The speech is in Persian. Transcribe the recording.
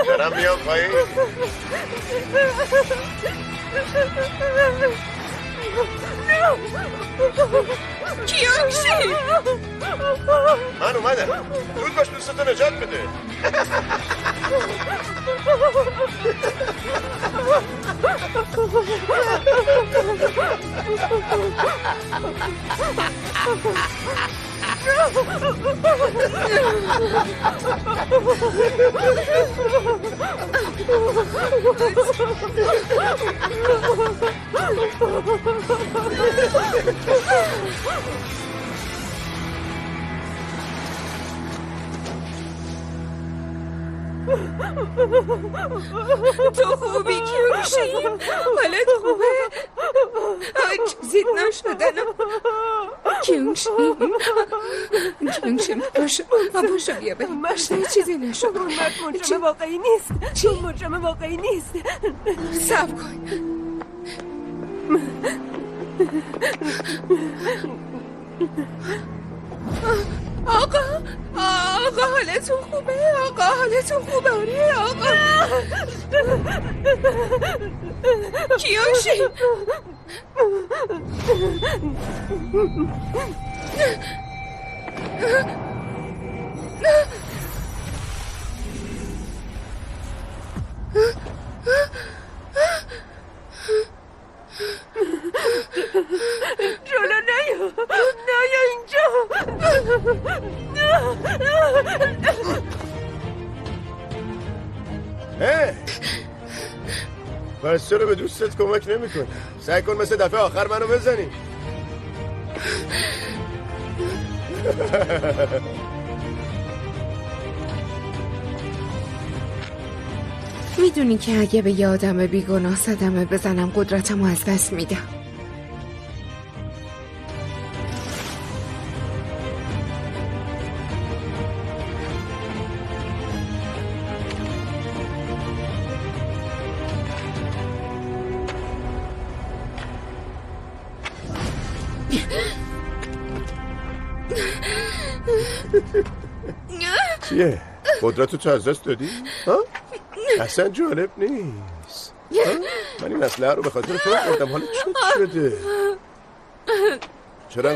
دارم میام پایین. کیوشی من اومدم. دود باش دوستتو نجات بده. تو خوبی کیوشی؟ حالت خوبه؟ چیزیت نشدن کیوشی باشو بیا بریم باشو چیزی نشد. اون مرد مجرم واقعی نیست. چی؟ مجرم واقعی نیست. صبر کن. آقا حالتون خوبه؟ آقا حالتون خوبه؟ آره آقا. کیوشی جلو نیا اینجا. بس چرا به دوستت کمک نمی کنی؟ سعی کن مثل دفعه آخر منو بزنی. میدونی که اگه به یه آدم بیگناه صدمه بزنم قدرتمو از دست میدم. چیه؟ قدرتو تو از دست دادی؟ ها؟ اصلا جالب نیست. من این اسلحه رو به خاطر تو آوردم. حالا چی شده؟ چرا